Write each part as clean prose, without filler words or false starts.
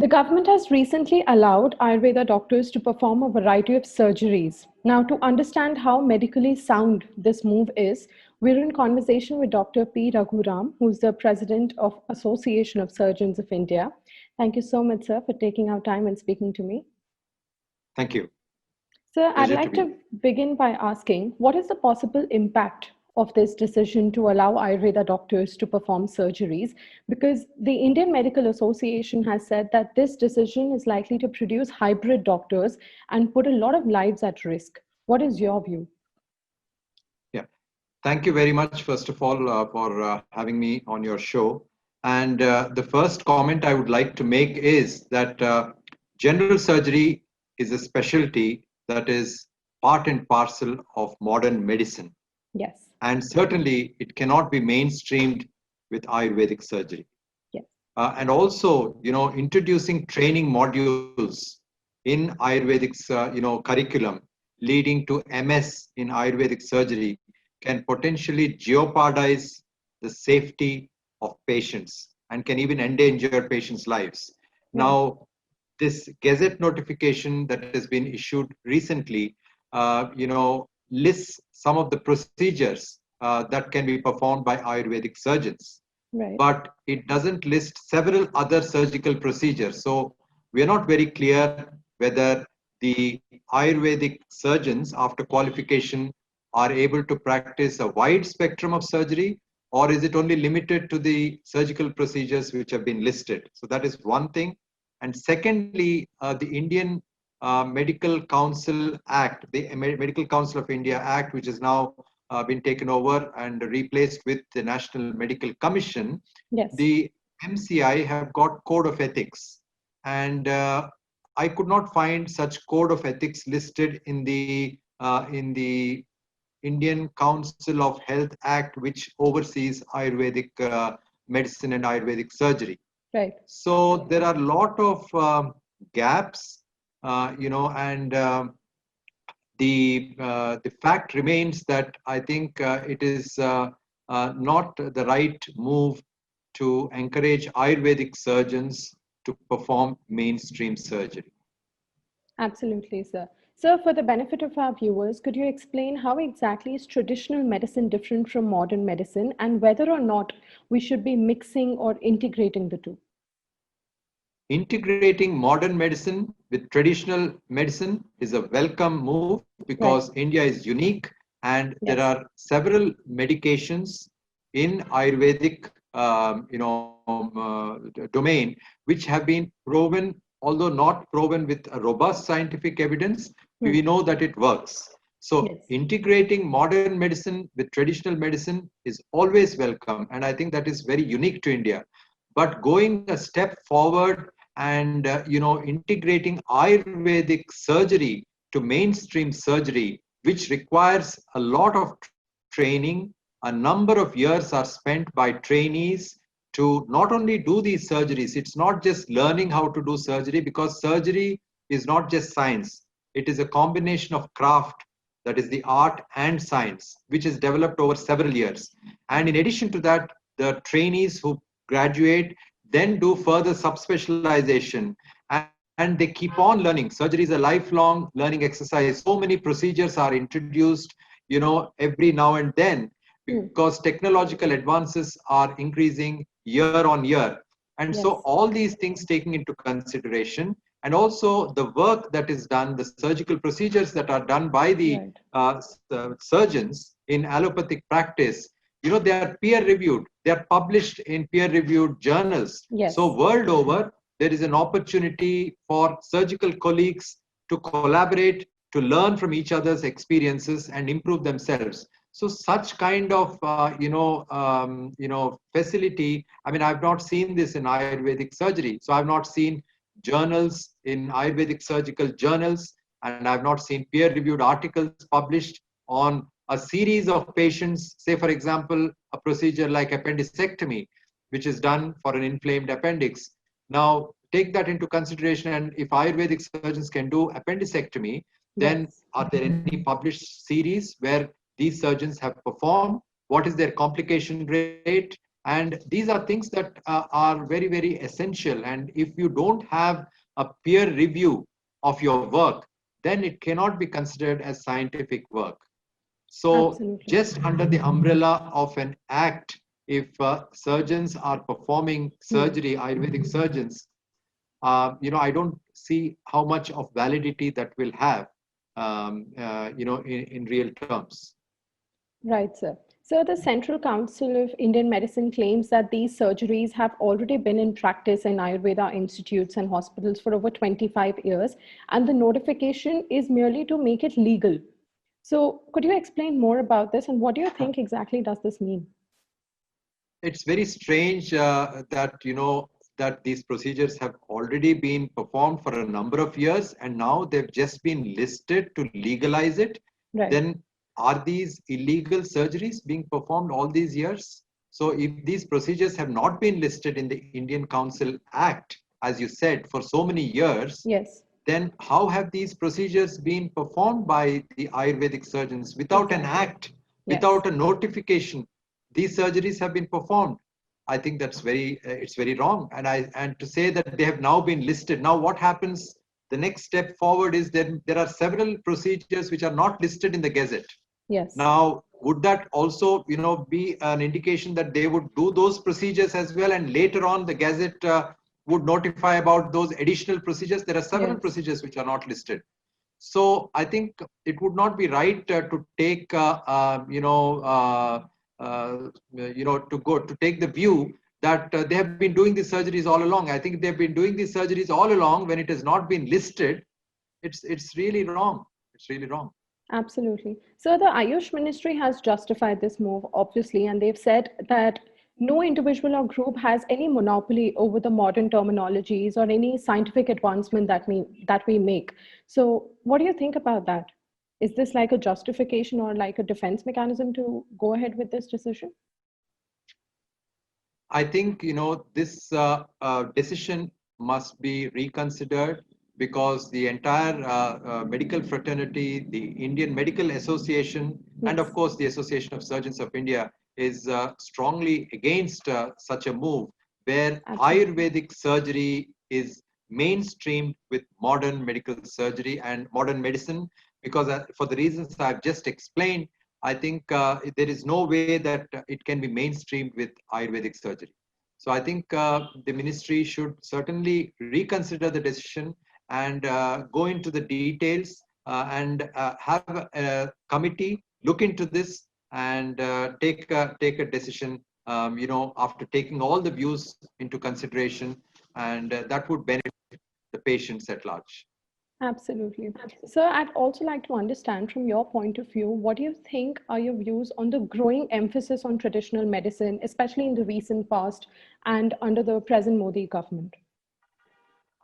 The government has recently allowed Ayurveda doctors to perform a variety of surgeries. Now, to understand how medically sound this move is, we're in conversation with Dr. P. Raghuram, who's the president of Association of Surgeons of India. Thank you so much, sir, for taking our time and speaking to me. Thank you. Sir, I'd Pleasure to like be. to begin by asking what is the possible impact of this decision to allow Ayurveda doctors to perform surgeries? Because the Indian Medical Association has said that this decision is likely to produce hybrid doctors and put a lot of lives at risk. What is your view? Yeah. Thank you very much, first of all, for having me on your show. And the first comment I would like to make is that general surgery is a specialty that is part and parcel of modern medicine. Yes. And certainly it cannot be mainstreamed with Ayurvedic surgery. Yes. And also, introducing training modules in Ayurvedic's, curriculum leading to MS in Ayurvedic surgery can potentially jeopardize the safety of patients and can even endanger patients' lives. Right. Now, this Gazette notification that has been issued recently, lists some of the procedures that can be performed by Ayurvedic surgeons, Right. but it doesn't list several other surgical procedures. So we are not very clear whether the Ayurvedic surgeons after qualification are able to practice a wide spectrum of surgery, or is it only limited to the surgical procedures which have been listed. So that is one thing. And secondly, the Indian Medical Council Act, the Medical Council of India Act, which has now been taken over and replaced with the National Medical Commission, Yes. the MCI have got code of ethics, and I could not find such code of ethics listed in the Indian Council of Health Act, which oversees Ayurvedic medicine and Ayurvedic surgery. Right. So there are a lot of gaps, and the fact remains that I think it is not the right move to encourage Ayurvedic surgeons to perform mainstream surgery. Absolutely, sir. Sir, for the benefit of our viewers, could you explain how exactly is traditional medicine different from modern medicine and whether or not we should be mixing or integrating the two? Integrating modern medicine with traditional medicine is a welcome move because Right. India is unique and there Yes. are several medications in Ayurvedic domain which have been proven, although not proven with a robust scientific evidence, Hmm. we know that it works. So Yes. integrating modern medicine with traditional medicine is always welcome, and I think that is very unique to India. But going a step forward and integrating Ayurvedic surgery to mainstream surgery, which requires a lot of training, a number of years are spent by trainees to not only do these surgeries. It's not just learning how to do surgery, because surgery is not just science. It is a combination of craft, that is the art and science, which is developed over several years. And in addition to that, the trainees who graduate then do further subspecialization, and they keep on learning. Surgery is a lifelong learning exercise. So many procedures are introduced, every now and then, Hmm. because technological advances are increasing year on year. And so Yes. all these things taken into consideration, and also the work that is done, the surgical procedures that are done by the Right. surgeons in allopathic practice, they are peer reviewed, they are published in peer reviewed journals. So Yes. world over, there is an opportunity for surgical colleagues to collaborate, to learn from each other's experiences and improve themselves. So such kind of facility, I mean, I've not seen this in Ayurvedic surgery. So I've not seen journals in Ayurvedic surgical journals, and I've not seen peer reviewed articles published on a series of patients. Say, for example, a procedure like appendicectomy, which is done for an inflamed appendix. Now take that into consideration, and if Ayurvedic surgeons can do appendicectomy, then Yes. are there any published series where these surgeons have performed? What is their complication rate? And these are things that are very, very essential. And if you don't have a peer review of your work, then it cannot be considered as scientific work. So Absolutely. just under the umbrella of an act, if surgeons are performing Hmm. surgery, Ayurvedic surgeons, I don't see how much of validity that will have, in real terms. Right, sir. So, the Central Council of Indian Medicine claims that these surgeries have already been in practice in Ayurveda institutes and hospitals for over 25 years, and the notification is merely to make it legal. So, could you explain more about this, and what do you think exactly does this mean? It's very strange that that these procedures have already been performed for a number of years, and now they've just been listed to legalize it. Right. Then are these illegal surgeries being performed all these years? So if these procedures have not been listed in the Indian Council Act, as you said, for so many years, Yes, then how have these procedures been performed by the Ayurvedic surgeons without an exactly. act, Yes, without a notification? These surgeries have been performed. I think that's it's very wrong. And to say that they have now been listed, now what happens? The next step forward is that there are several procedures which are not listed in the Gazette. yes, Now, would that also, be an indication that they would do those procedures as well, and later on the Gazette would notify about those additional procedures? There are several yes, procedures which are not listed. So I think it would not be right to take, to take the view that they have been doing these surgeries all along. I think they've been doing these surgeries all along. When it has not been listed, it's really wrong. It's really wrong. absolutely. So, the Ayush Ministry has justified this move, obviously, and they've said that no individual or group has any monopoly over the modern terminologies or any scientific advancement that we make. So, what do you think about that? Is this like a justification or like a defense mechanism to go ahead with this decision? I think this decision must be reconsidered, because the entire medical fraternity, the Indian Medical Association, and of Yes, course the Association of Surgeons of India is strongly against such a move, where absolutely. Ayurvedic surgery is mainstreamed with modern medical surgery and modern medicine. Because for the reasons I've just explained, I think there is no way that it can be mainstreamed with Ayurvedic surgery. So I think the ministry should certainly reconsider the decision and go into the details and have a committee look into this and take a decision. After taking all the views into consideration, and that would benefit the patients at large. Absolutely. So, I'd also like to understand from your point of view, what do you think are your views on the growing emphasis on traditional medicine, especially in the recent past and under the present Modi government?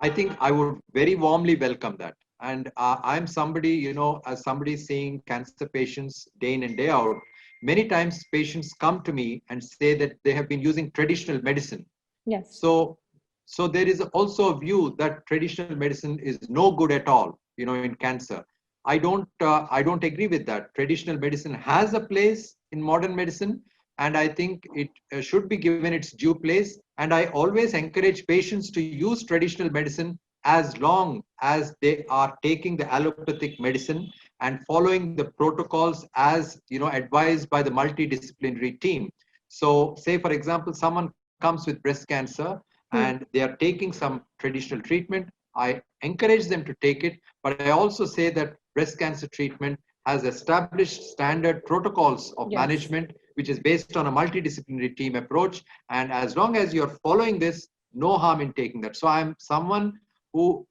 I think I would very warmly welcome that. And I'm somebody, as somebody seeing cancer patients day in and day out, many times patients come to me and say that they have been using traditional medicine. Yes, So there is also a view that traditional medicine is no good at all, in cancer. I don't agree with that. Traditional medicine has a place in modern medicine, and I think it should be given its due place. And I always encourage patients to use traditional medicine as long as they are taking the allopathic medicine and following the protocols as advised by the multidisciplinary team. So, say for example, someone comes with breast cancer and hmm, they are taking some traditional treatment. I encourage them to take it, but I also say that breast cancer treatment has established standard protocols of yes, management, which is based on a multidisciplinary team approach. And as long as you're following this, no harm in taking that. So I'm someone who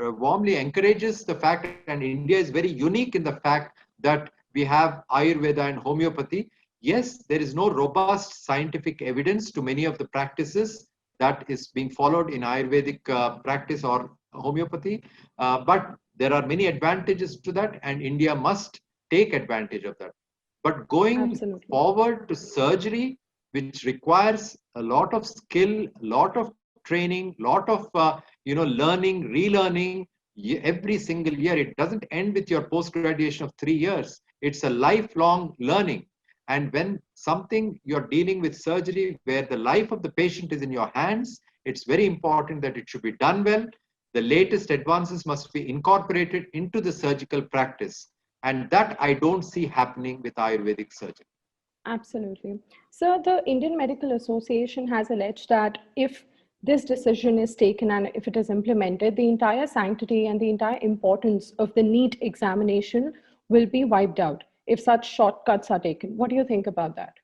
warmly encourages the fact, and India is very unique in the fact that we have Ayurveda and homeopathy. Yes, there is no robust scientific evidence to many of the practices that is being followed in Ayurvedic practice or homeopathy, but there are many advantages to that, and India must take advantage of that. But going absolutely. forward to surgery, which requires a lot of skill, a lot of training, lot of learning, relearning every single year. It doesn't end with your post graduation of 3 years. It's a lifelong learning, And when something you're dealing with surgery where the life of the patient is in your hands, it's very important that it should be done well. The latest advances must be incorporated into the surgical practice. And that I don't see happening with Ayurvedic surgery. Absolutely. So the Indian Medical Association has alleged that if this decision is taken and if it is implemented, the entire sanctity and the entire importance of the NEET examination will be wiped out if such shortcuts are taken. What do you think about that?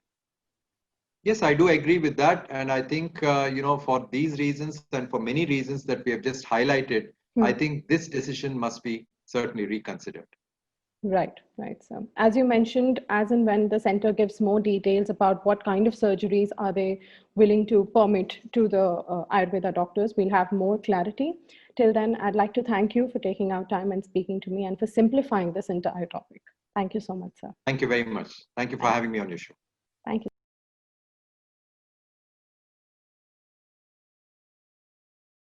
Yes, I do agree with that. And I think, for these reasons and for many reasons that we have just highlighted, I think this decision must be certainly reconsidered. Right, right. So, as you mentioned, as and when the center gives more details about what kind of surgeries are they willing to permit to the Ayurveda doctors, we'll have more clarity. Till then, I'd like to thank you for taking out time and speaking to me and for simplifying this entire topic. Thank you so much, sir. Thank you very much. Thank you for having me on your show.